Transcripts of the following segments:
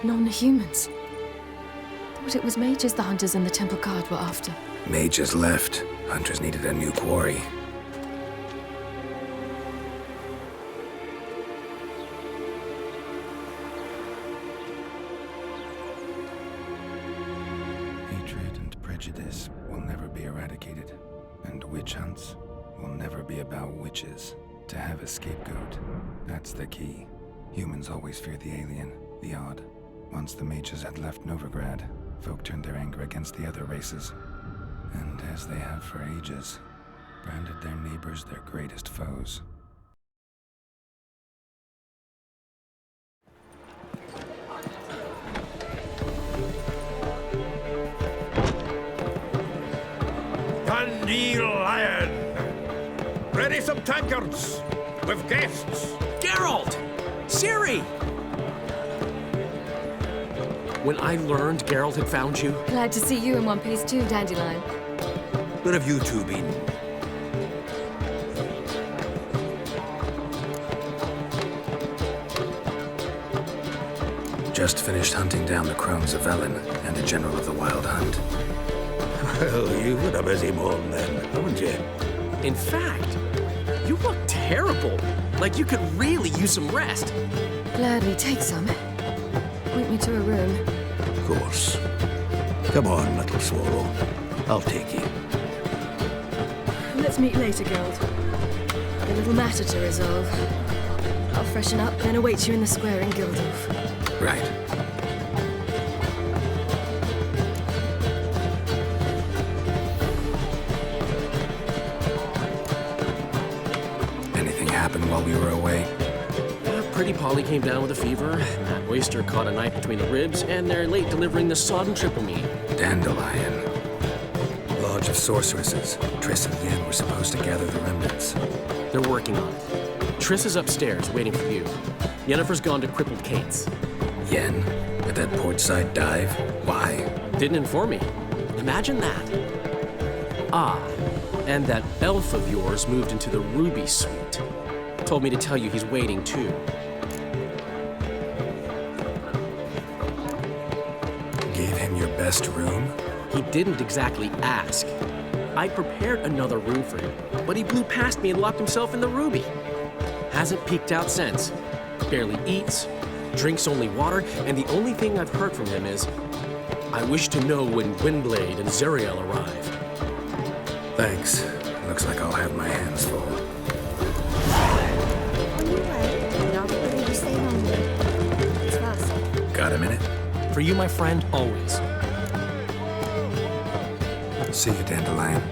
Non-humans. Thought it was mages the hunters and the temple guard were after. Mages left. Hunters needed a new quarry. Hatred and prejudice will never be eradicated. And witch hunts will never be about witches. To have a scapegoat, that's the key. Humans always fear the alien, the odd. Once the mages had left Novigrad, folk turned their anger against the other races. And as they have for ages, branded their neighbors their greatest foes. Dandelion! Ready some tankards! With guests! Geralt! Ciri! When I learned Geralt had found you... Glad to see you in one piece too, Dandelion. Where have you two been? Just finished hunting down the crones of Ellen and the general of the Wild Hunt. Well, you've had a busy morning then, haven't you? In fact, you look terrible. Like you could really use some rest. Gladly take some. Point me to a room. Of course. Come on, little swallow. I'll take you. Let's meet later, Geralt. A little matter to resolve. I'll freshen up, then await you in the square in Gildorf. Right. Anything happened while we were away? Pretty Polly came down with a fever. That oyster caught a knife between the ribs, and they're late delivering the sodden triple meat. Dandelion. Lodge of Sorceresses. Triss and Yen were supposed to gather the remnants. They're working on it. Triss is upstairs, waiting for you. Yennefer's gone to crippled Kate's. Yen? At that portside dive? Why? Didn't inform me. Imagine that. Ah, and that elf of yours moved into the Ruby Suite. Told me to tell you he's waiting too. Gave him your best room? He didn't exactly ask. I prepared another room for him, but he blew past me and locked himself in the Ruby. Hasn't peeked out since. Barely eats, drinks only water, and the only thing I've heard from him is, I wish to know when Gwynblade and Zuriel arrive. Thanks. Looks like I'll have my hands full. Got a minute? For you, my friend, always. See you, Dandelion.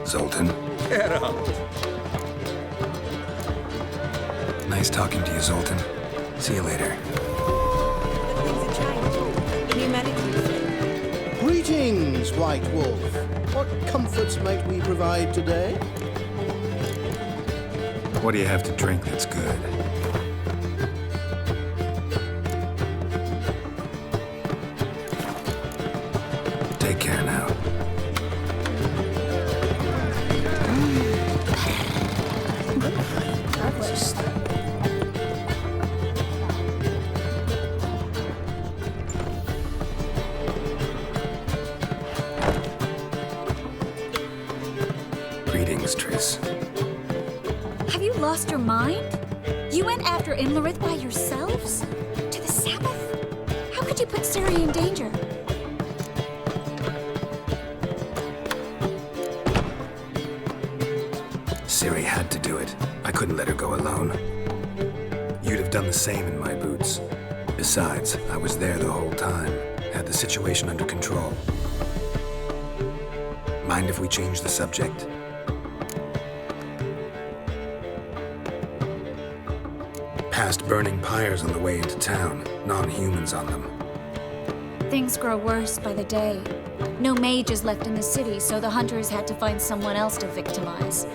Zoltan. Geralt. Nice talking to you, Zoltan. See you later. Greetings, White Wolf. What comforts might we provide today? What do you have to drink that's good? Take care now. Greetings, Triss. Have you lost your mind? You went after Imlerith by yourselves? To the Sabbath? How could you put Ciri in danger? Ciri had to do it. I couldn't let her go alone. You'd have done the same in my boots. Besides, I was there the whole time. Had the situation under control. Mind if we change the subject? Past burning pyres on the way into town. Non-humans on them. Things grow worse by the day. No mages left in the city, so the hunters had to find someone else to victimize.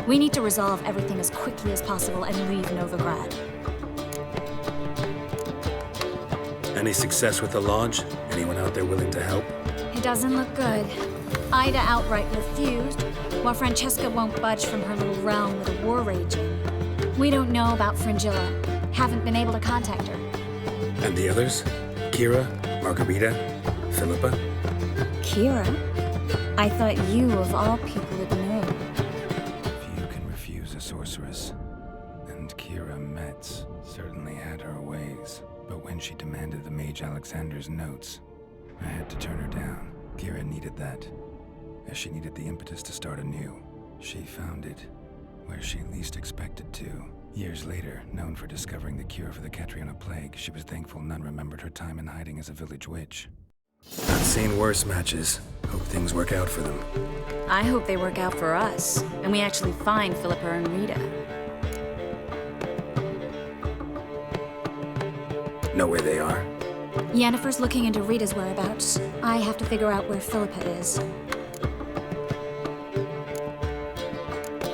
We need to resolve everything as quickly as possible and leave Novigrad. Any success with the lodge? Anyone out there willing to help? It doesn't look good. Ida outright refused, while Francesca won't budge from her little realm with a war raging. We don't know about Fringilla. Haven't been able to contact her. And the others? Kira? Margarita? Philippa? Kira? I thought you, of all people, would know. Few can refuse a sorceress. And Kira Metz certainly had her ways. But when she demanded the Mage Alexander's notes, I had to turn her down. Kira needed that, as she needed the impetus to start anew. She found it where she least expected to. Years later, known for discovering the cure for the Catriona plague, she was thankful none remembered her time in hiding as a village witch. I've seen worse matches. Hope things work out for them. I hope they work out for us, and we actually find Philippa and Rita. Know where they are? Yennefer's looking into Rita's whereabouts. I have to figure out where Philippa is.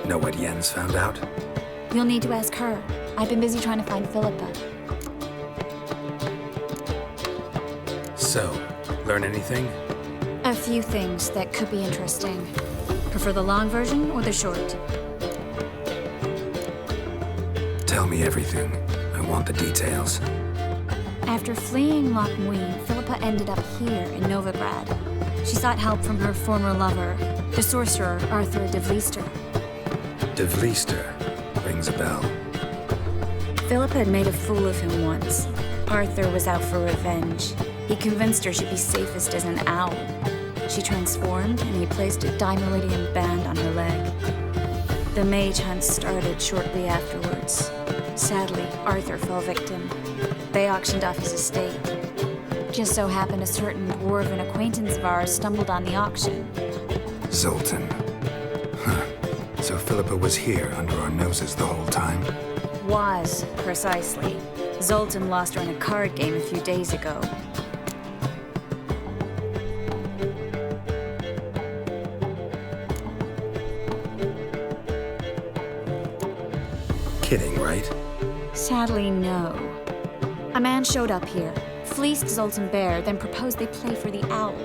Know what Yen's found out? You'll need to ask her. I've been busy trying to find Philippa. So, learn anything? A few things that could be interesting. Prefer the long version or the short? Tell me everything. I want the details. After fleeing Loch Muin, Philippa ended up here in Novigrad. She sought help from her former lover, the sorcerer Arthur de Vlister. De Vlister rings a bell. Philippa had made a fool of him once. Arthur was out for revenge. He convinced her she'd be safest as an owl. She transformed, and he placed a Dimeridian band on her leg. The mage hunt started shortly afterwards. Sadly, Arthur fell victim. They auctioned off his estate. Just so happened a certain dwarven acquaintance of ours stumbled on the auction. Zoltan. Huh. So Philippa was here under our noses the whole time? Was, precisely. Zoltan lost her in a card game a few days ago. Kidding, right? Sadly, no. A man showed up here, fleeced Zoltan bare, then proposed they play for the owl.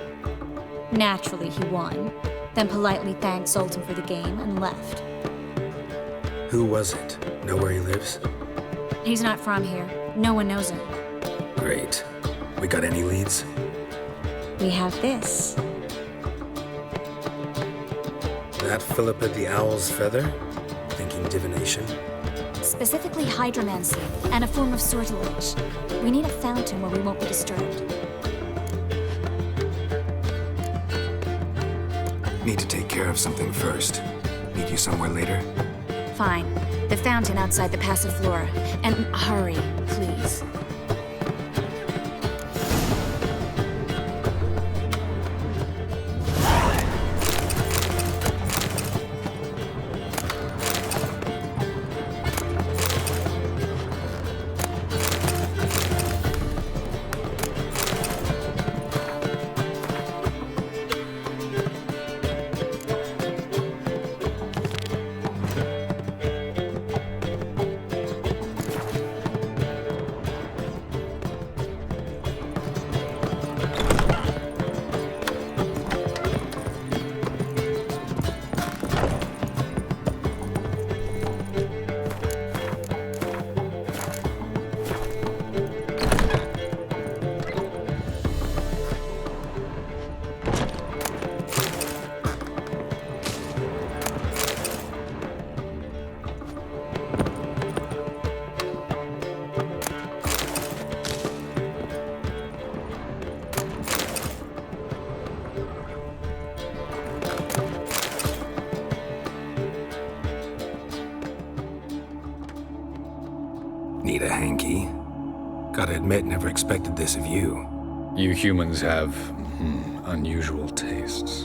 Naturally, he won, then politely thanked Zoltan for the game and left. Who was it? Know where he lives? He's not from here. No one knows him. Great. We got any leads? We have this. That Philippa the Owl's feather? Thinking divination? Specifically hydromancy, and a form of sortilege. We need a fountain where we won't be disturbed. Need to take care of something first. Meet you somewhere later? Fine. The fountain outside the Passiflora. And hurry, please. Need a hanky? Gotta admit, never expected this of you. You humans have unusual tastes.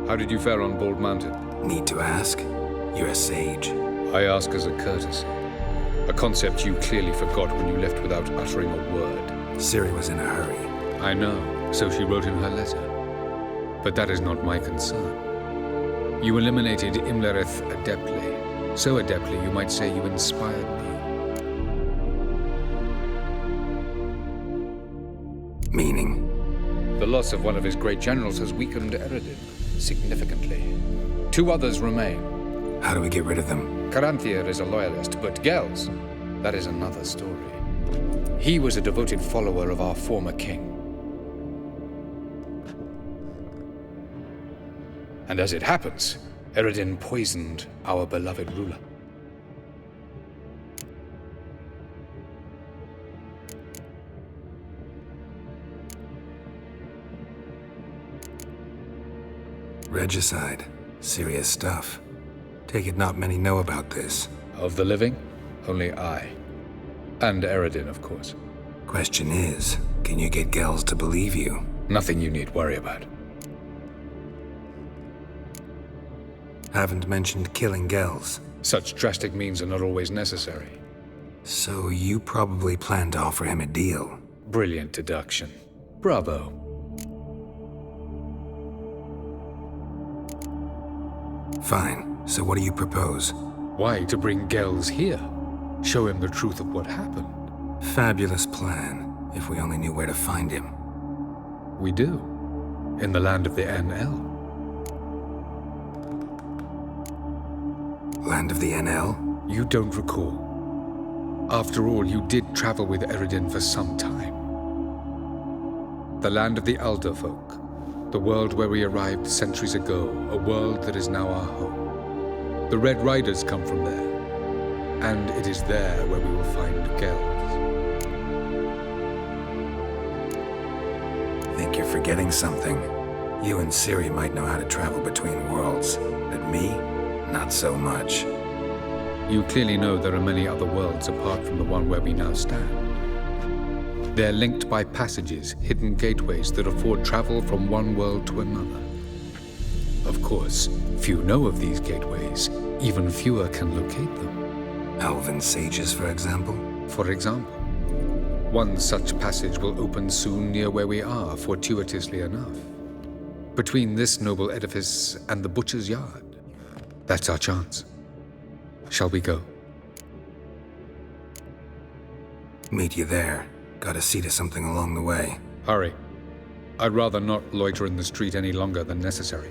How did you fare on Bald Mountain? Need to ask? You're a sage. I ask as a courtesy. A concept you clearly forgot when you left without uttering a word. Ciri was in a hurry. I know, so she wrote in her letter. But that is not my concern. You eliminated Imlerith adeptly. So adeptly, you might say you inspired me. Meaning? The loss of one of his great generals has weakened Eredin significantly. 2 others remain. How do we get rid of them? Caranthir is a loyalist, but Gels, that is another story. He was a devoted follower of our former king. And as it happens, Eredin poisoned our beloved ruler. Regicide. Serious stuff. Take it not many know about this. Of the living, only I. And Eredin, of course. Question is, can you get Gels to believe you? Nothing you need worry about. Haven't mentioned killing Gels. Such drastic means are not always necessary. So you probably plan to offer him a deal. Brilliant deduction. Bravo. Fine. So what do you propose? Why, to bring Gels here? Show him the truth of what happened. Fabulous plan, if we only knew where to find him. We do. In the land of the NL. Land of the NL? You don't recall. After all, you did travel with Eredin for some time. The land of the Alder folk. The world where we arrived centuries ago. A world that is now our home. The Red Riders come from there. And it is there where we will find Gels. Think you're forgetting something. You and Ciri might know how to travel between worlds, but me? Not so much. You clearly know there are many other worlds apart from the one where we now stand. They're linked by passages, hidden gateways that afford travel from one world to another. Of course, few know of these gateways. Even fewer can locate them. Elven sages, for example? For example. One such passage will open soon near where we are, fortuitously enough. Between this noble edifice and the butcher's yard. That's our chance. Shall we go? Meet you there. Gotta see to something along the way. Hurry. I'd rather not loiter in the street any longer than necessary.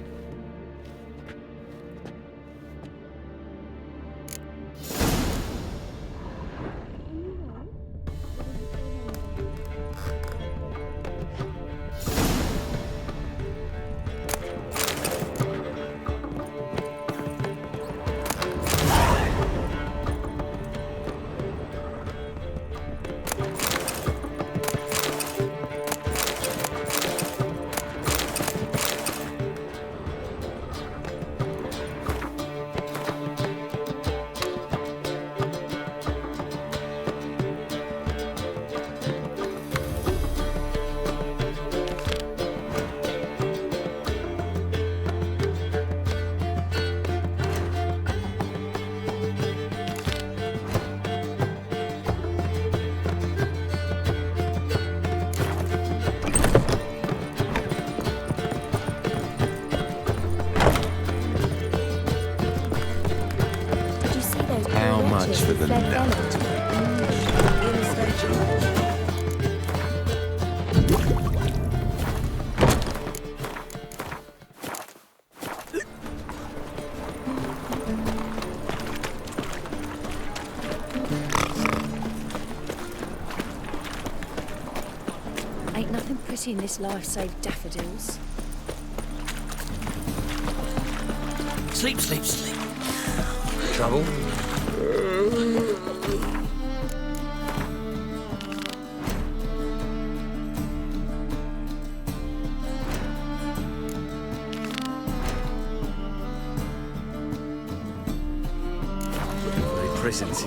How much for the nut? Ain't nothing pretty in this life save daffodils. Sleep, sleep, sleep. Trouble? Looking for any presents.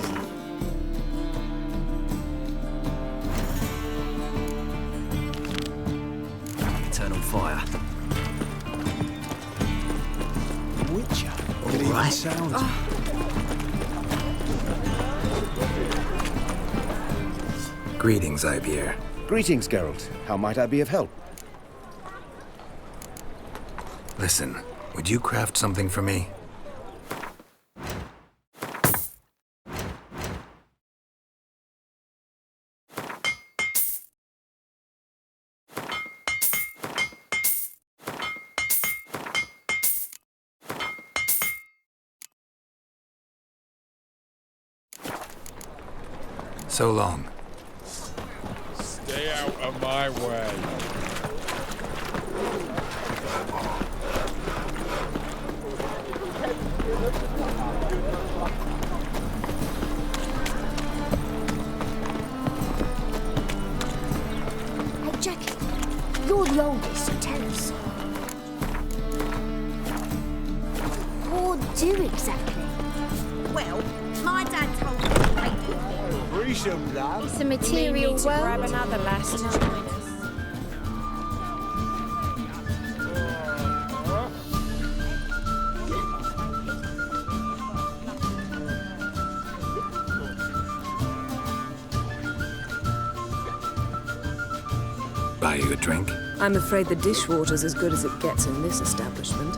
Witcher. All It even right. sounds. Greetings, Ivier. Greetings, Geralt. How might I be of help? Listen, would you craft something for me? So long. Stay out of my way. Hey, Jackie, you're the oldest, so tell us. Or do exactly? Well, my dad told me Grisham, lad. It's a material world. Grab another lass to join us. Buy you a drink? I'm afraid the dishwater's as good as it gets in this establishment.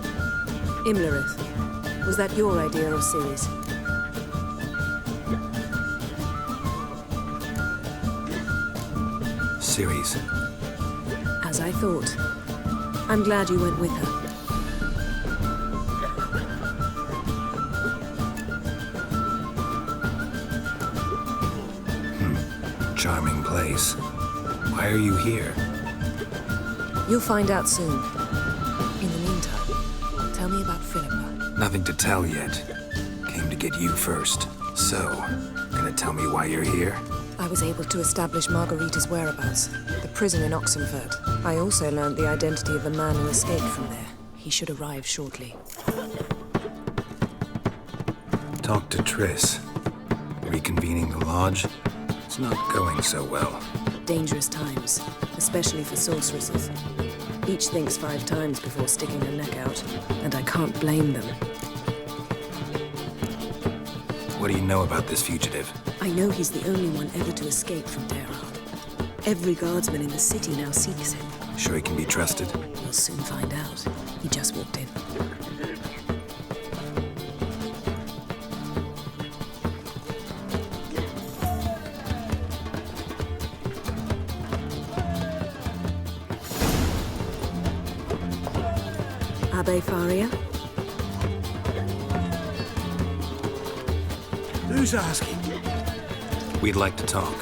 Imlerith, was that your idea of series? Series. As I thought. I'm glad you went with her. Charming place. Why are you here? You'll find out soon. In the meantime, tell me about Philippa. Nothing to tell yet. Came to get you first. So, gonna tell me why you're here? I was able to establish Margarita's whereabouts, the prison in Oxenfurt. I also learned the identity of the man who escaped from there. He should arrive shortly. Talk to Triss. Reconvening the lodge? It's not going so well. Dangerous times, especially for sorceresses. Each thinks 5 times before sticking her neck out, and I can't blame them. What do you know about this fugitive? I know he's the only one ever to escape from Derard. Every guardsman in the city now seeks him. Sure he can be trusted? We'll soon find out. He just walked in. Abbe Faria? Who's asking? We'd like to talk.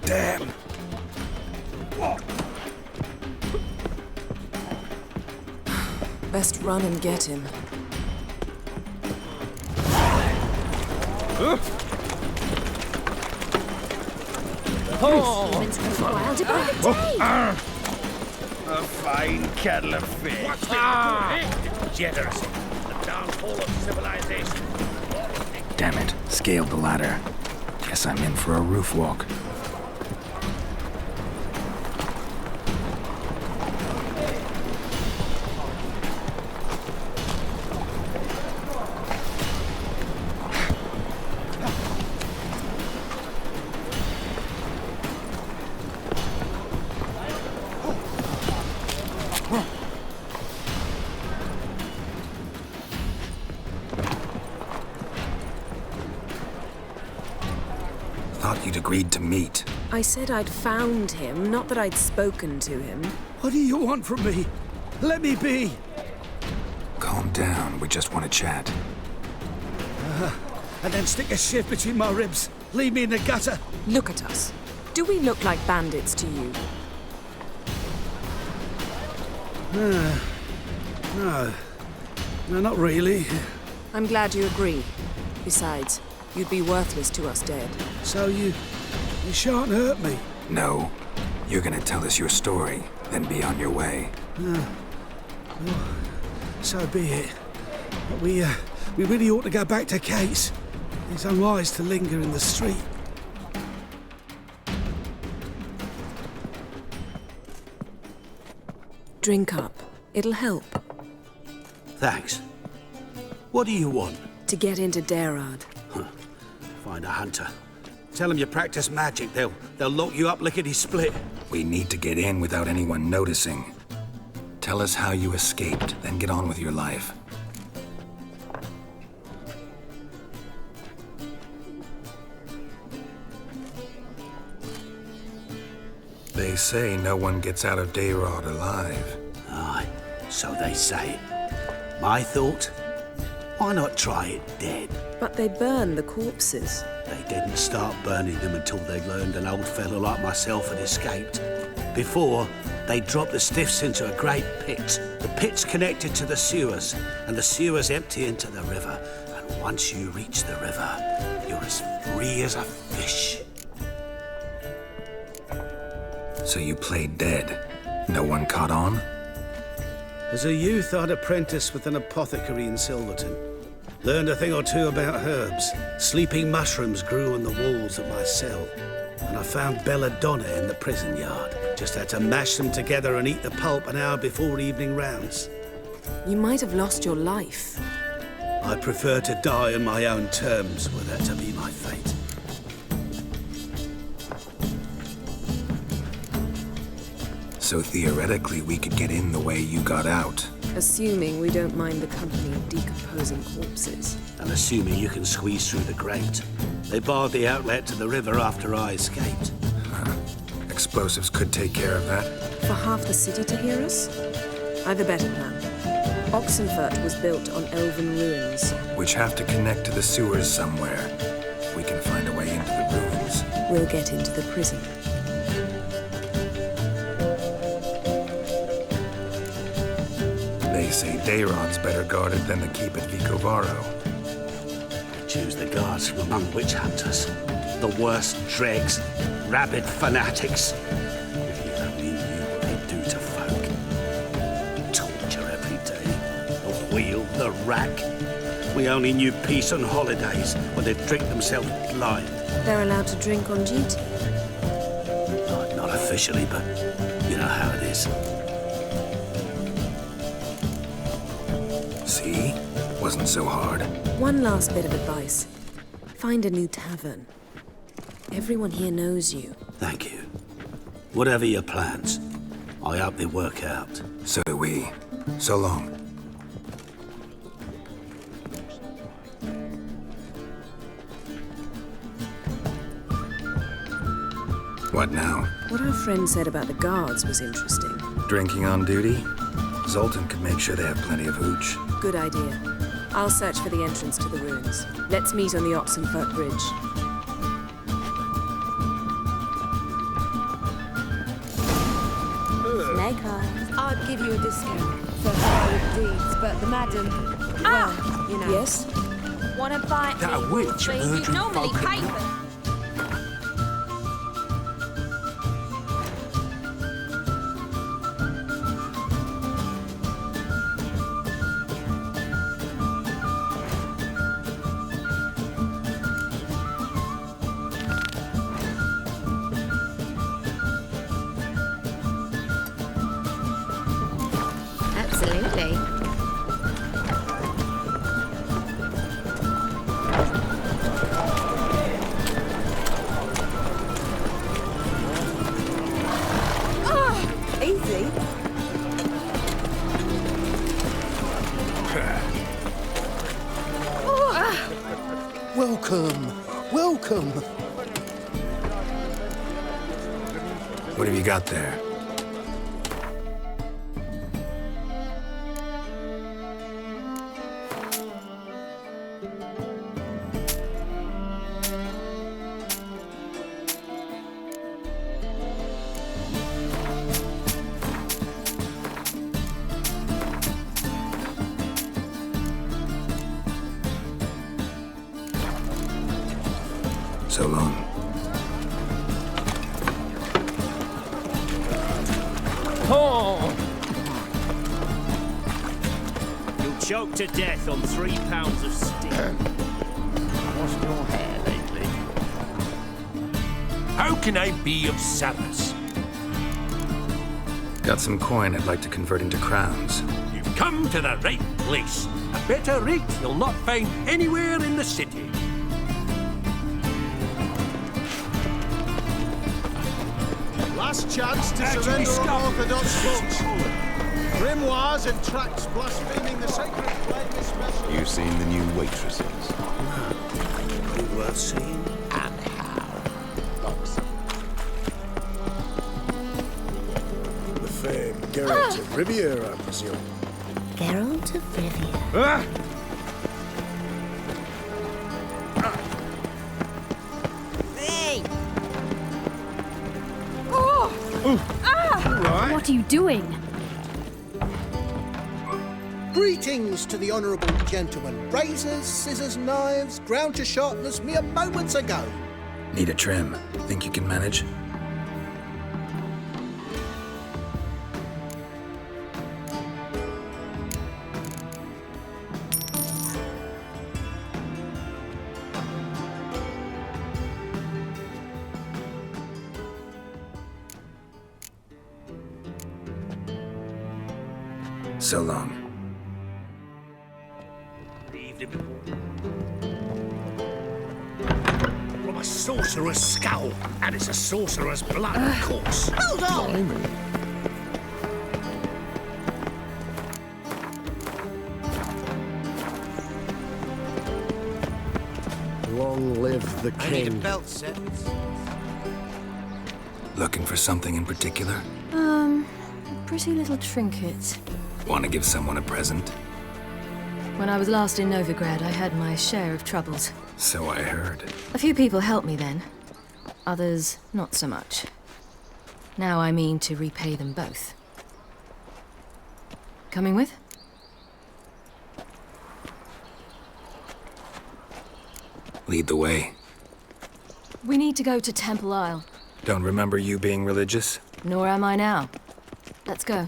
Damn. Best run and get him. Humans go wild about the day. A fine kettle of fish. Generous. The downfall of civilization. Damn it. Scaled the ladder. Guess I'm in for a roof walk. Thought you'd agreed to meet. I said I'd found him, not that I'd spoken to him. What do you want from me? Let me be. Calm down. We just want to chat. And then stick a shiv between my ribs. Leave me in the gutter. Look at us. Do we look like bandits to you? No. No, not really. I'm glad you agree. Besides, you'd be worthless to us dead. So you shan't hurt me. No. You're gonna tell us your story, then be on your way. So be it. But we really ought to go back to Kate's. It's unwise to linger in the street. Drink up. It'll help. Thanks. What do you want? To get into Dayrard. Find a hunter. Tell them you practice magic. They'll lock you up lickety-split. We need to get in without anyone noticing. Tell us how you escaped, then get on with your life. They say no one gets out of Dayrard alive. Aye, so they say. My thought? Why not try it dead? But they burn the corpses. They didn't start burning them until they learned an old fellow like myself had escaped. Before, they dropped the stiffs into a great pit. The pit's connected to the sewers, and the sewers empty into the river. And once you reach the river, you're as free as a fish. So you played dead. No one caught on? As a youth, I'd apprenticed with an apothecary in Silverton. Learned a thing or two about herbs. Sleeping mushrooms grew on the walls of my cell. And I found belladonna in the prison yard. Just had to mash them together and eat the pulp an hour before evening rounds. You might have lost your life. I prefer to die on my own terms, were that to be my fate. So theoretically, we could get in the way you got out. Assuming we don't mind the company of decomposing corpses. And assuming you can squeeze through the grate. They barred the outlet to the river after I escaped. Explosives could take care of that. For half the city to hear us? I've a better plan. Oxenfurt was built on elven ruins. Which have to connect to the sewers somewhere. We can find a way into the ruins. We'll get into the prison. They say Dayrod's better guarded than the keep at Vicovaro. Choose the guards from among witch hunters. The worst dregs, rabid fanatics. If you only knew what they do to folk. Torture every day. The wheel, the rack. We only knew peace on holidays when they'd drink themselves blind. They're allowed to drink on duty? Not officially, but you know how it is. See? Wasn't so hard. One last bit of advice. Find a new tavern. Everyone here knows you. Thank you. Whatever your plans, I hope they work out. So do we. So long. What now? What our friend said about the guards was interesting. Drinking on duty? Zoltan could make sure they have plenty of hooch. Good idea. I'll search for the entrance to the ruins. Let's meet on the Oxenfurt Bridge. Snake eyes. I'd give you a discount for her good deeds, but the madam, well, you know. Yes? Wanna buy That witch murdering normally folk. pay for. Absolutely. Easy. Welcome, welcome. What have you got there? So long. You'll choke to death on 3 pounds of steam. What's your hair lately? How can I be of service? Got some coin I'd like to convert into crowns. You've come to the right place. A better rate you'll not find anywhere in the city. Last chance to surrender unorthodox folks. Grimoires and tracts blaspheming the sacred flame especially. You've seen the new waitresses. Pretty worth seeing. And how? Thanks. The famed Geralt of Rivia, I presume. Geralt of Rivia. Hey! Right. What are you doing? Greetings to the honourable gentleman. Razors, scissors, knives, ground to sharpness mere moments ago. Need a trim. Think you can manage? So long. From a sorcerer's skull, and it's a sorcerer's blood, of course. Hold on! Long live the I need a king. belt set. Looking for something in particular? A pretty little trinket. Want to give someone a present? When I was last in Novigrad, I had my share of troubles. So I heard. A few people helped me then. Others, not so much. Now I mean to repay them both. Coming with? Lead the way. We need to go to Temple Isle. Don't remember you being religious? Nor am I now. Let's go.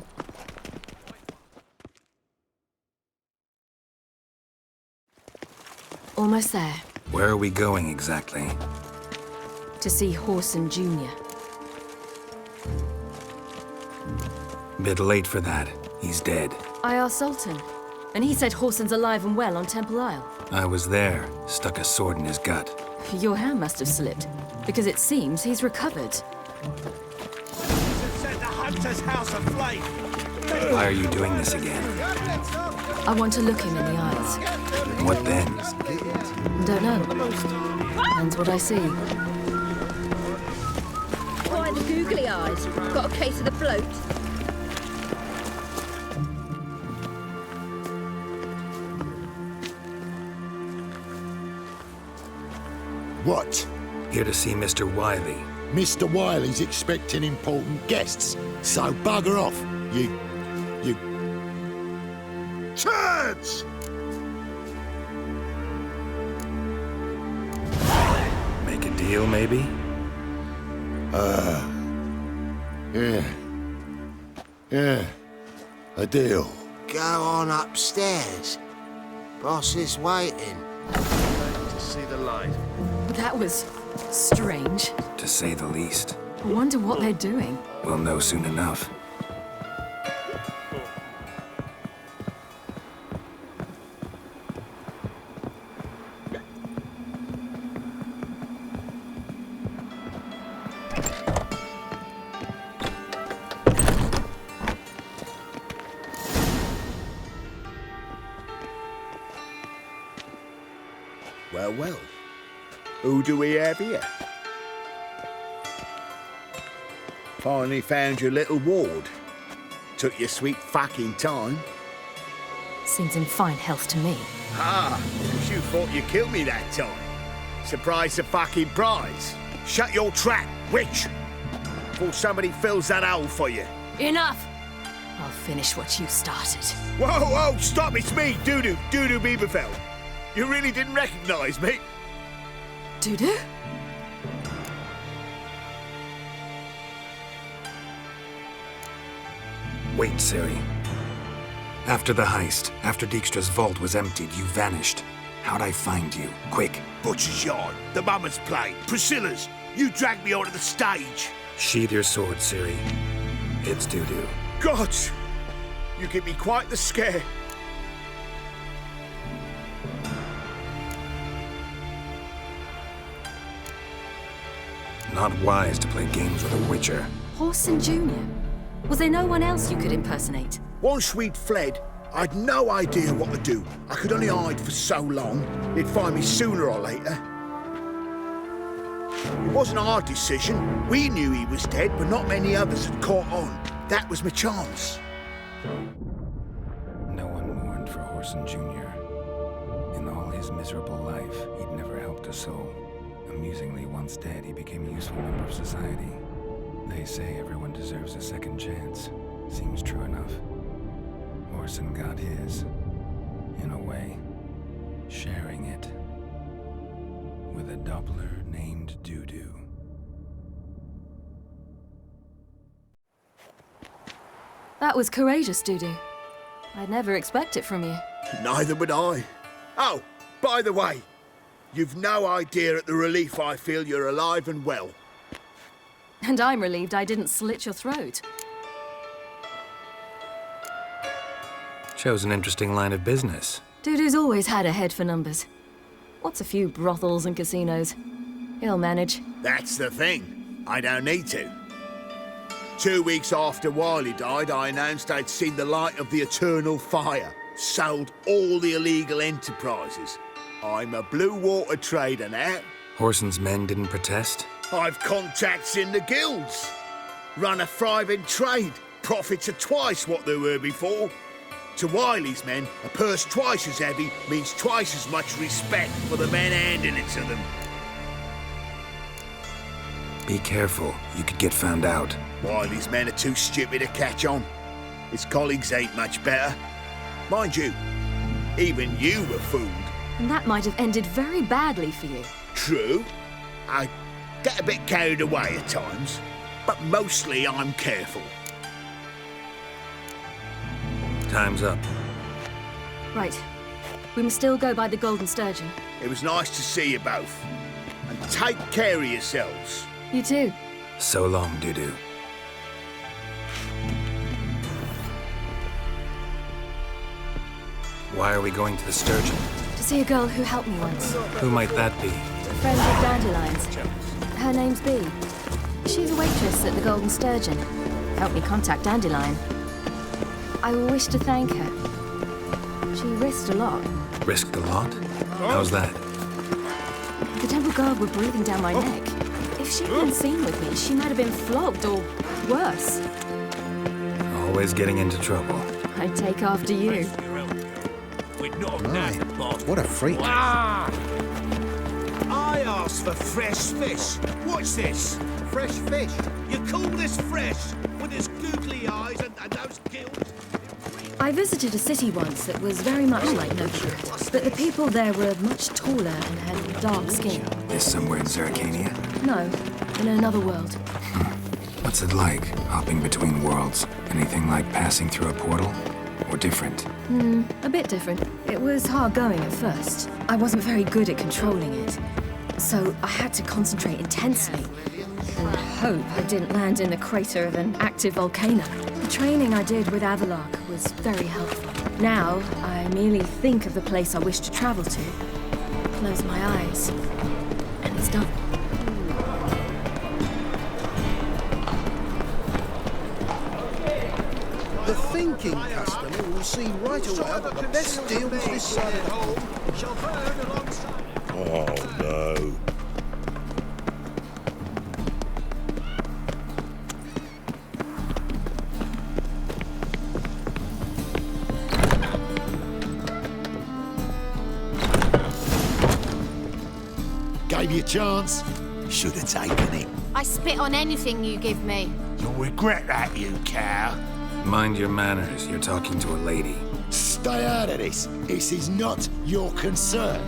Almost there. Where are we going exactly? To see Horson Jr. Bit late for that. He's dead. I asked Sultan, and he said Horson's alive and well on Temple Isle. I was there. Stuck a sword in his gut. Your hand must have slipped, because it seems he's recovered. Set the hunter's house aflame. Why are you doing this again? I want to look him in the eyes. What then? Don't know. Depends what I see. Why the googly eyes? Got a case of the bloat? What? Here to see Mr. Wiley. Mr. Wiley's expecting important guests, so bugger off, you turds! Make a deal, maybe? Yeah, a deal. Go on upstairs. Boss is waiting. To see the light. That was strange. To say the least. I wonder what they're doing. We'll know soon enough. Well, well. Who do we have here? Finally found your little ward. Took your sweet fucking time. Seems in fine health to me. Ah, because you thought you killed me that time. Surprise the fucking prize. Shut your trap, witch! Before somebody fills that hole for you. Enough! I'll finish what you started. Whoa, whoa, stop, it's me, Doodoo Beaverfell. You really didn't recognize me? Doodoo? Wait, Ciri. After the heist, after Dijkstra's vault was emptied, you vanished. How'd I find you? Quick. Butcher's Yard, the Mama's Play, Priscilla's. You dragged me onto the stage. Sheathe your sword, Ciri. It's Doodoo. Gods! You give me quite the scare. Not wise to play games with a witcher. Horson Jr.? Was there no one else you could impersonate? Once we'd fled, I'd no idea what to do. I could only hide for so long. They'd find me sooner or later. It wasn't our decision. We knew he was dead, but not many others had caught on. That was my chance. No one mourned for Horson Jr. In all his miserable life, he'd never helped a soul. Amusingly, once dead, he became a useful member of society. They say everyone deserves a second chance. Seems true enough. Horson got his, in a way, sharing it with a Doppler named Doo-Doo. That was courageous, Doo-Doo. I'd never expect it from you. Neither would I. Oh, by the way, you've no idea at the relief I feel you're alive and well. And I'm relieved I didn't slit your throat. Chose an interesting line of business. Doo-Doo's always had a head for numbers. What's a few brothels and casinos? He'll manage. That's the thing. I don't need to. 2 weeks after Wiley died, I announced I'd seen the light of the eternal fire. Sold all the illegal enterprises. I'm a blue water trader now. Horson's men didn't protest? I've contacts in the guilds. Run a thriving trade. Profits are twice what they were before. To Wiley's men, a purse twice as heavy means twice as much respect for the men handing it to them. Be careful, you could get found out. Wiley's men are too stupid to catch on. His colleagues ain't much better. Mind you, even you were fooled. And that might have ended very badly for you. True. I get a bit carried away at times, but mostly I'm careful. Time's up. Right. We must still go by the Golden Sturgeon. It was nice to see you both. And take care of yourselves. You too. So long, Doo-Doo. Why are we going to the Sturgeon? To see a girl who helped me once. Who might that be? A friend of Dandelion's. Her name's Bee. She's a waitress at the Golden Sturgeon. Helped me contact Dandelion. I wish to thank her. She risked a lot. Risked a lot? How's that? The Temple Guard were breathing down my neck. If she'd been seen with me, she might have been flogged or worse. Always getting into trouble. I'd take after you. What a freak. I asked for fresh fish. What's this? Fresh fish? You call this fresh? With its googly eyes and those gills? I visited a city once that was very much like Novigrad, but the people there were much taller and had dark skin. Is somewhere in Zeracania? No, in another world. What's it like, hopping between worlds? Anything like passing through a portal? Or different? A bit different. It was hard going at first. I wasn't very good at controlling it. So I had to concentrate intensely and hope I didn't land in the crater of an active volcano. The training I did with Avalark was very helpful. Now, I merely think of the place I wish to travel to, close my eyes, and it's done. The thinking customer will see right away that the best deals this side of home shall burn alongside. Oh, no. Gave you a chance. Should have taken it. I spit on anything you give me. You'll regret that, you cow. Mind your manners, you're talking to a lady. Stay out of this. This is not your concern.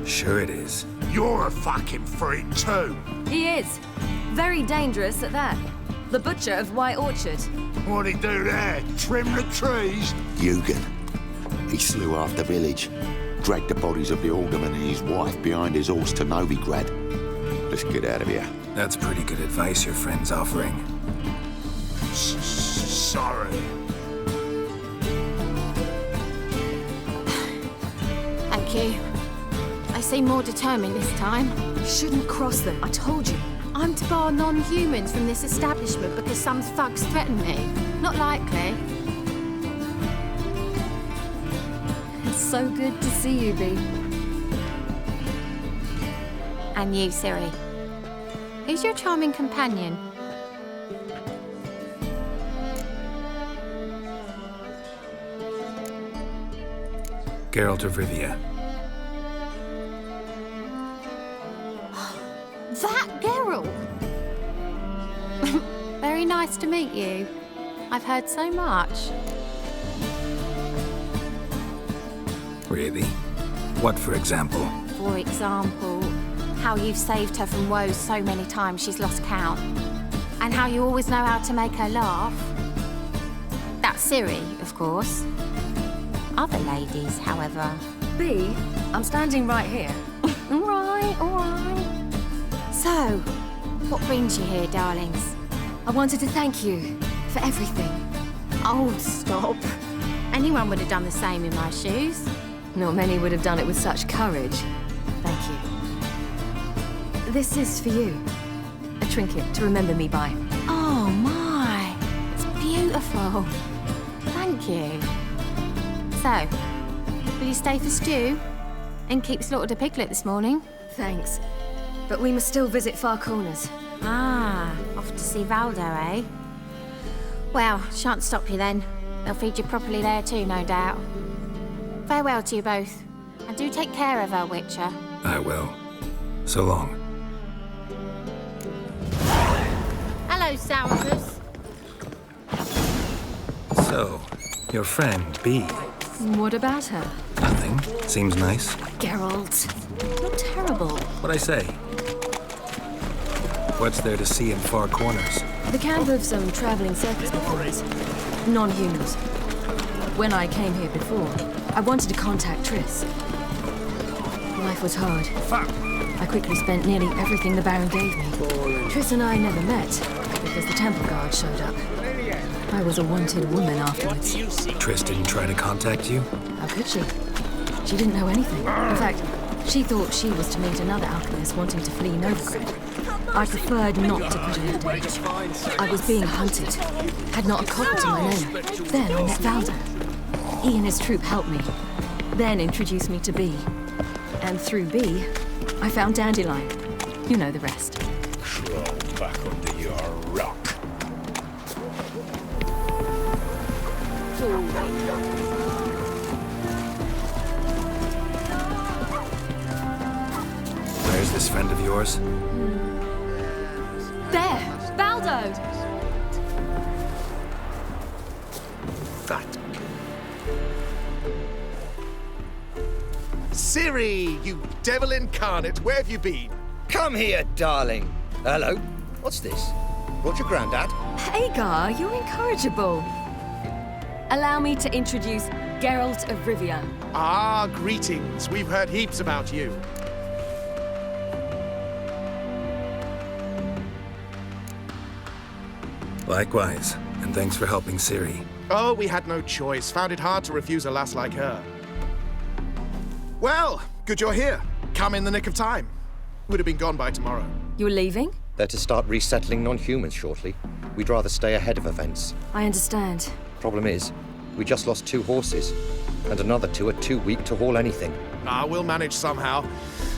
Sure it is. You're a fucking freak too. He is. Very dangerous at that. The butcher of White Orchard. What'd he do there? Trim the trees? Eugen. He slew half the village. Dragged the bodies of the alderman and his wife behind his horse to Novigrad. Let's get out of here. That's pretty good advice your friend's offering. Sorry. Thank you. They seem more determined this time. You shouldn't cross them, I told you. I'm to bar non-humans from this establishment because some thugs threaten me. Not likely. It's so good to see you, Bee. And you, Siri. Who's your charming companion? Geralt of Rivia. That Geralt! Very nice to meet you. I've heard so much. Really? What, for example? For example, how you've saved her from woes so many times she's lost count. And how you always know how to make her laugh. That's Siri, of course. Other ladies, however. Bee, I'm standing right here. All right. So, what brings you here, darlings? I wanted to thank you for everything. Oh, stop. Anyone would have done the same in my shoes. Not many would have done it with such courage. Thank you. This is for you. A trinket to remember me by. Oh, my. It's beautiful. Thank you. So, will you stay for stew? And keep slaughtered a piglet this morning? Thanks. But we must still visit Far Corners. Ah, off to see Valdo, eh? Well, shan't stop you then. They'll feed you properly there too, no doubt. Farewell to you both. And do take care of her, Witcher. I will. So long. Hello, Sourpuss. So, your friend, Bee. What about her? Nothing. Seems nice. Geralt, you're terrible. What'd I say? What's there to see in Far Corners? The camp of some traveling circus performers. Non-humans. When I came here before, I wanted to contact Triss. Life was hard. I quickly spent nearly everything the Baron gave me. Triss and I never met, because the temple guard showed up. I was a wanted woman afterwards. Triss didn't try to contact you? How could she? She didn't know anything. In fact, she thought she was to meet another alchemist wanting to flee Novigrad. I preferred not to put her in danger. I was being hunted. Had not a copper to my name. Then I met Valdo. He and his troop helped me. Then introduced me to Bee. And through Bee, I found Dandelion. You know the rest. Crawl back under your rock. Where's this friend of yours? There! Valdo! That. Siri, you devil incarnate, where have you been? Come here, darling. Hello. What's this? Brought your granddad? Hagar, you're incorrigible. Allow me to introduce Geralt of Rivia. Ah, greetings. We've heard heaps about you. Likewise, and thanks for helping Ciri. Oh, we had no choice. Found it hard to refuse a lass like her. Well, good you're here. Come in the nick of time. Would have been gone by tomorrow. You're leaving? They're to start resettling non-humans shortly. We'd rather stay ahead of events. I understand. Problem is, we just lost 2 horses, and another 2 are too weak to haul anything. Ah, we'll manage somehow.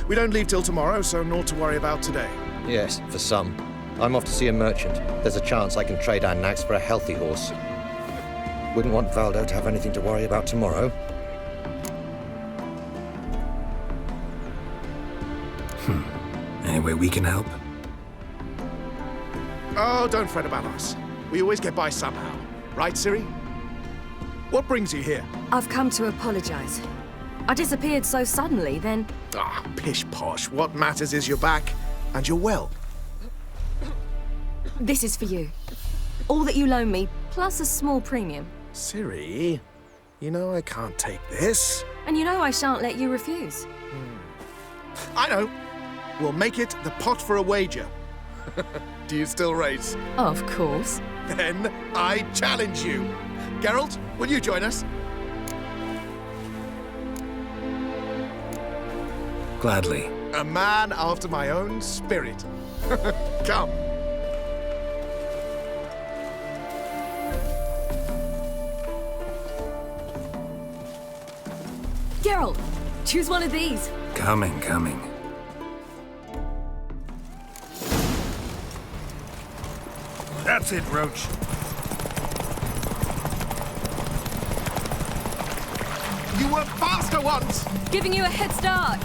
We don't leave till tomorrow, so naught to worry about today. Yes, for some. I'm off to see a merchant. There's a chance I can trade our nags for a healthy horse. Wouldn't want Valdo to have anything to worry about tomorrow. Any way we can help? Oh, don't fret about us. We always get by somehow. Right, Ciri? What brings you here? I've come to apologize. I disappeared so suddenly, then... Ah, pish-posh. What matters is you're back, and you're well. This is for you. All that you loan me, plus a small premium. Ciri, you know I can't take this. And you know I shan't let you refuse. I know. we'll make it the pot for a wager. Do you still race? Of course. Then I challenge you. Geralt, will you join us? Gladly. A man after my own spirit. Come. Geralt, choose one of these. Coming. That's it, Roach. You were faster once! Giving you a head start.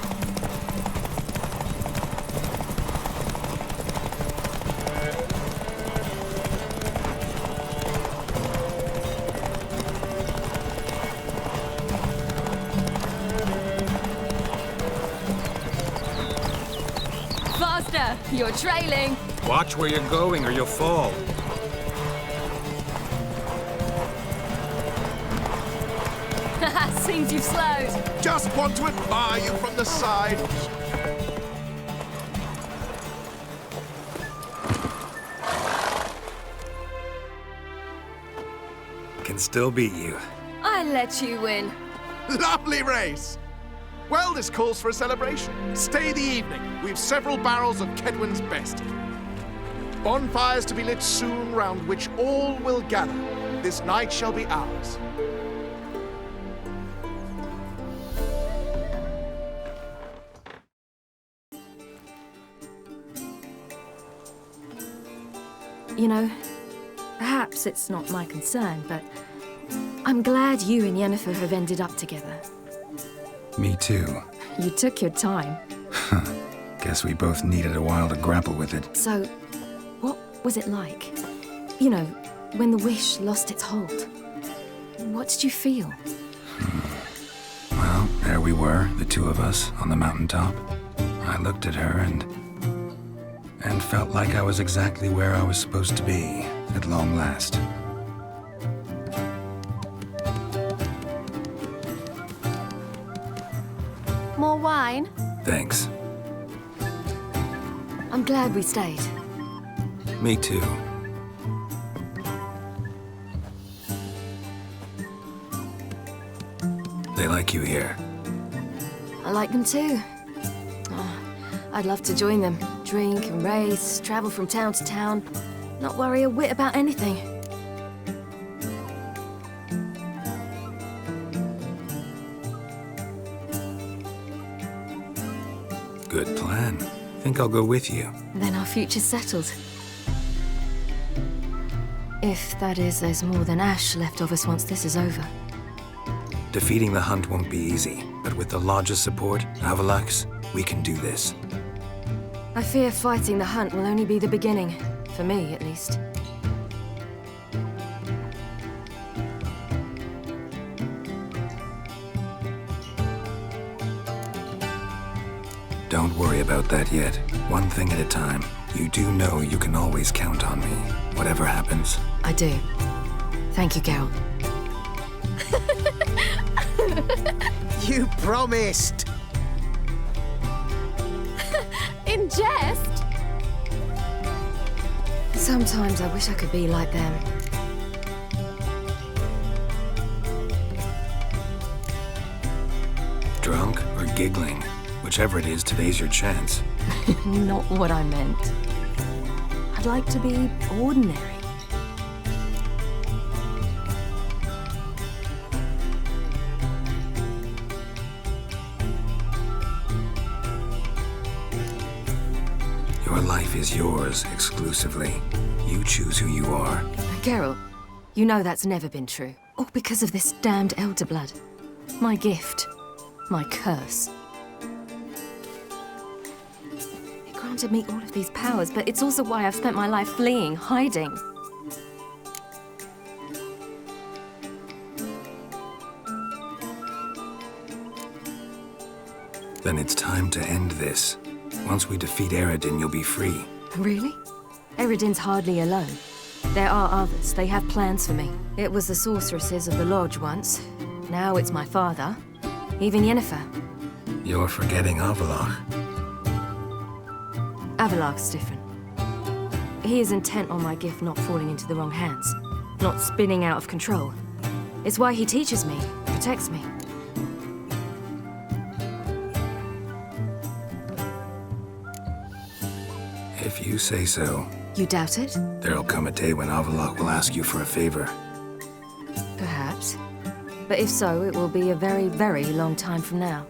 Faster! You're trailing. Watch where you're going or you'll fall. Seems you've slowed. Just want to admire you from the side. Can still beat you. I let you win. Lovely race! Well, this calls for a celebration. Stay the evening. We've several barrels of Kedwin's best. Bonfires to be lit soon, round which all will gather. This night shall be ours. You know, perhaps it's not my concern, but I'm glad you and Yennefer have ended up together. Me too. You took your time. Guess we both needed a while to grapple with it. So, what was it like? You know, when the wish lost its hold. What did you feel? Well, there we were, the two of us, on the mountaintop. I looked at her and felt like I was exactly where I was supposed to be, at long last. More wine? Thanks. I'm glad we stayed. Me too. They like you here. I like them too. Oh, I'd love to join them. Drink and race, travel from town to town. Not worry a whit about anything. Good plan. Think I'll go with you. Then our future's settled. If, that is, there's more than ash left of us once this is over. Defeating the Hunt won't be easy, but with the Lodge's support, Avalax, we can do this. I fear fighting the Hunt will only be the beginning. For me, at least. Don't worry about that yet. One thing at a time. You do know you can always count on me, whatever happens. I do. Thank you, Geralt. You promised! In jest? Sometimes I wish I could be like them. Drunk or giggling, whichever it is, today's your chance. Not what I meant. I'd like to be ordinary. Your life is yours exclusively. You choose who you are. Geralt, you know that's never been true. All because of this damned elder blood. My gift. My curse. It granted me all of these powers, but it's also why I've spent my life fleeing, hiding. Then it's time to end this. Once we defeat Eredin, you'll be free. Really? Eredin's hardly alone. There are others. They have plans for me. It was the sorceresses of the Lodge once. Now it's my father. Even Yennefer. You're forgetting Avalach. Avalok's different. He is intent on my gift not falling into the wrong hands, not spinning out of control. It's why he teaches me, protects me. If you say so. You doubt it? There'll come a day when Avalok will ask you for a favor. Perhaps. But if so, it will be a very, very long time from now.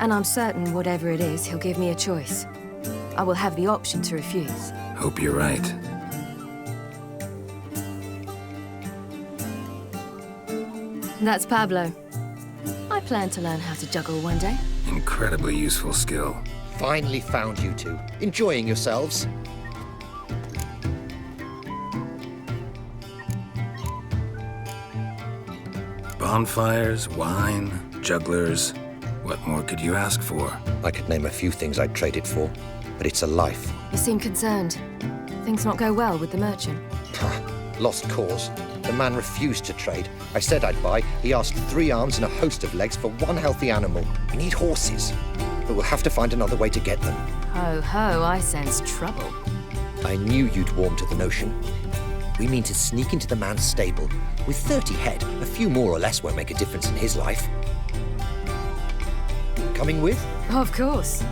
And I'm certain whatever it is, he'll give me a choice. I will have the option to refuse. Hope you're right. That's Pablo. I plan to learn how to juggle one day. Incredibly useful skill. Finally found you two. Enjoying yourselves? Bonfires, wine, jugglers. What more could you ask for? I could name a few things I'd trade it for, but it's a life. You seem concerned. Things not go well with the merchant. Lost cause. The man refused to trade. I said I'd buy. He asked 3 arms and a host of legs for 1 healthy animal. We need horses, but we'll have to find another way to get them. Ho ho, I sense trouble. I knew you'd warm to the notion. We mean to sneak into the man's stable. With 30 head, a few more or less won't make a difference in his life. Coming with? Of course.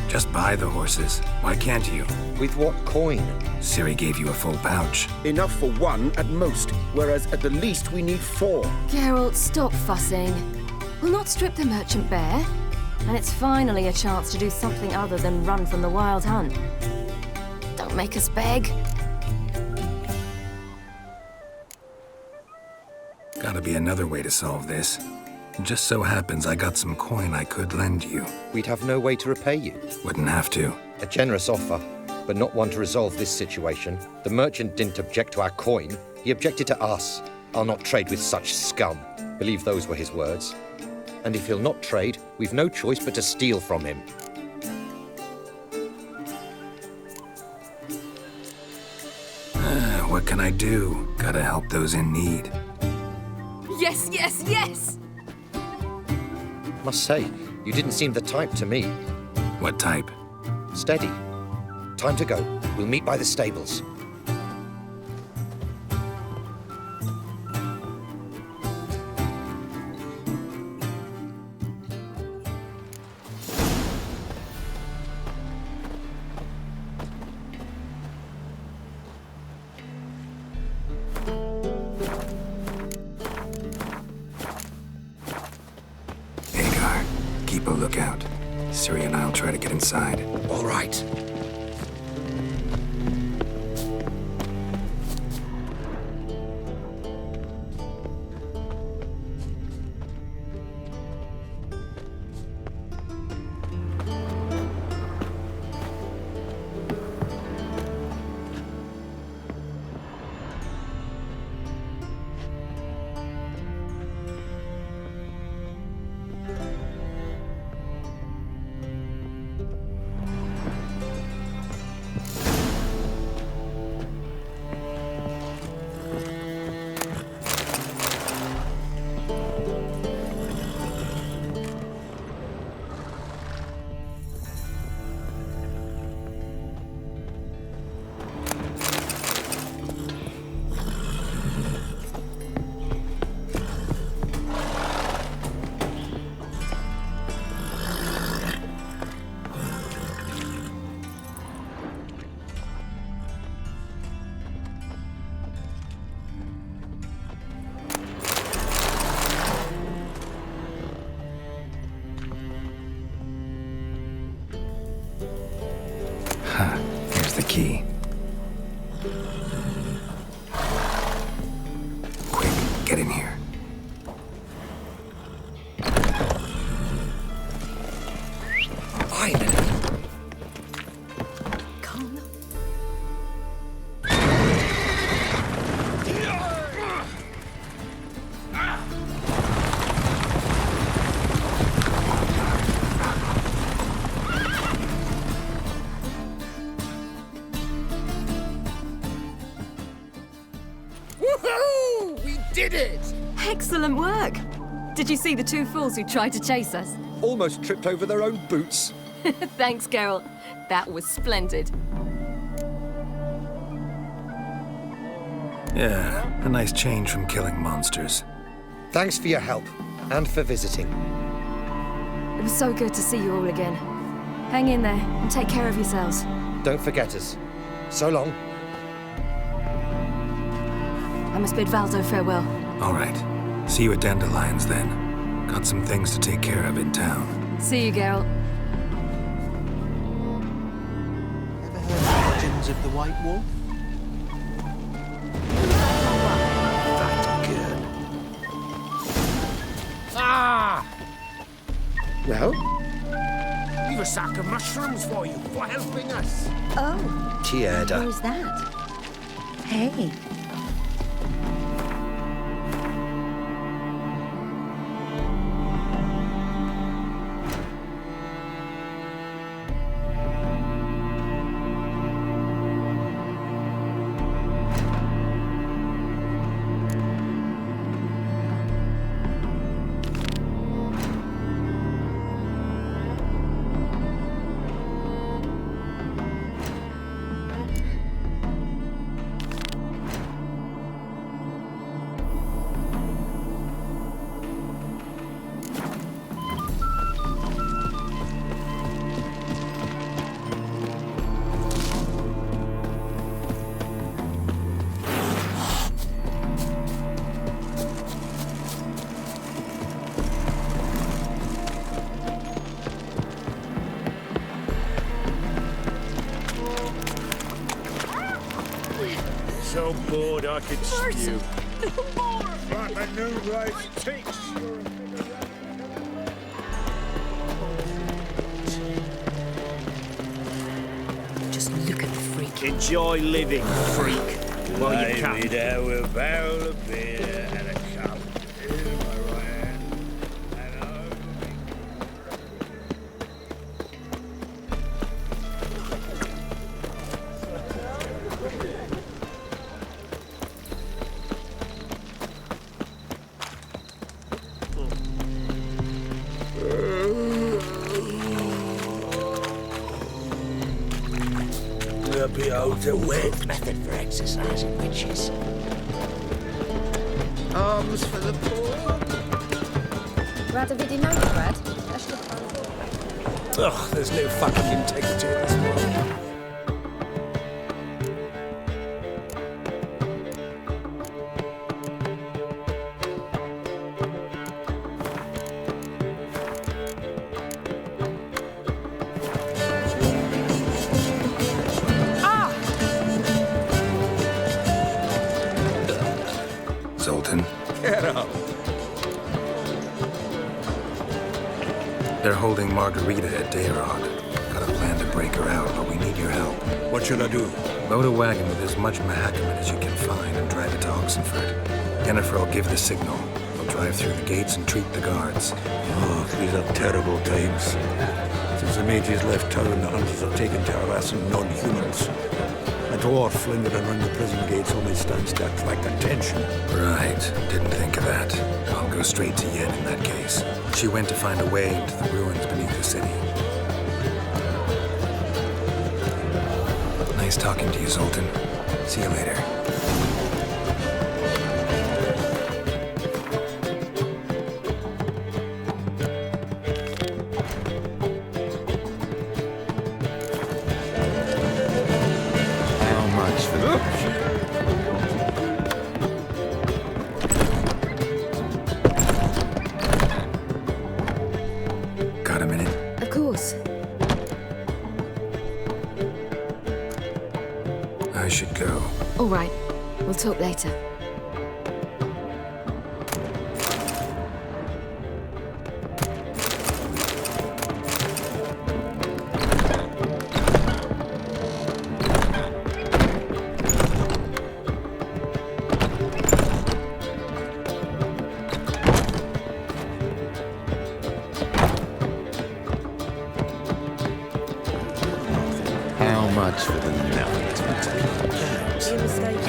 Just buy the horses. Why can't you? With what coin? Ciri gave you a full pouch. Enough for 1 at most, whereas at the least we need 4. Geralt, stop fussing. We'll not strip the merchant bare. And it's finally a chance to do something other than run from the Wild Hunt. Don't make us beg. Gotta be another way to solve this. It just so happens I got some coin I could lend you. We'd have no way to repay you. Wouldn't have to. A generous offer, but not one to resolve this situation. The merchant didn't object to our coin. He objected to us. I'll not trade with such scum. Believe those were his words. And if he'll not trade, we've no choice but to steal from him. What can I do? Gotta help those in need. Yes, yes, yes! Must say, you didn't seem the type to me. What type? Steady. Time to go. We'll meet by the stables. Keep a lookout. Ciri and I'll try to get inside. All right. Here's the key. Quick, get in here. Finally. Come. Excellent work! Did you see the two fools who tried to chase us? Almost tripped over their own boots. Thanks, Carol. That was splendid. Yeah, a nice change from killing monsters. Thanks for your help, and for visiting. It was so good to see you all again. Hang in there, and take care of yourselves. Don't forget us. So long. I must bid Valdo farewell. All right. See you at Dandelions, then. Got some things to take care of in town. See you, Geralt. Ever heard of Legends of the White Wolf? Ah! Well? We've a sack of mushrooms for you for helping us. Oh. Tierda. Where's that? Hey. So bored I could spew. Like a new rice takes. Just look at the freak. Enjoy living, freak, while you Lie me can. down with a barrel of beer and a cup in my right hand. And I'll be out to wet. Method for exercising witches. Arms for the poor. Rad, have you denied, Brad? Ugh, there's no fucking integrity in this world. Zoltan, Get up. they're holding Margarita at Dayrog. Got a plan to break her out, but we need your help. What should I do? Load a wagon with as much Mahakaman as you can find and drive it to Oxenford. Yennefer will give the signal. We'll drive through the gates and treat the guards. Oh, these are terrible times. Since the mages left town, the hunters have taken to harassing non-humans. A dwarf lingering around the prison gates only stands to attract attention. Right, didn't think of that. I'll go straight to Yen in that case. She went to find a way into the ruins beneath the city. Nice talking to you, Zoltan. See you later. Got a minute? Of course. I should go. All right. We'll talk later. How much for the note? You mistake.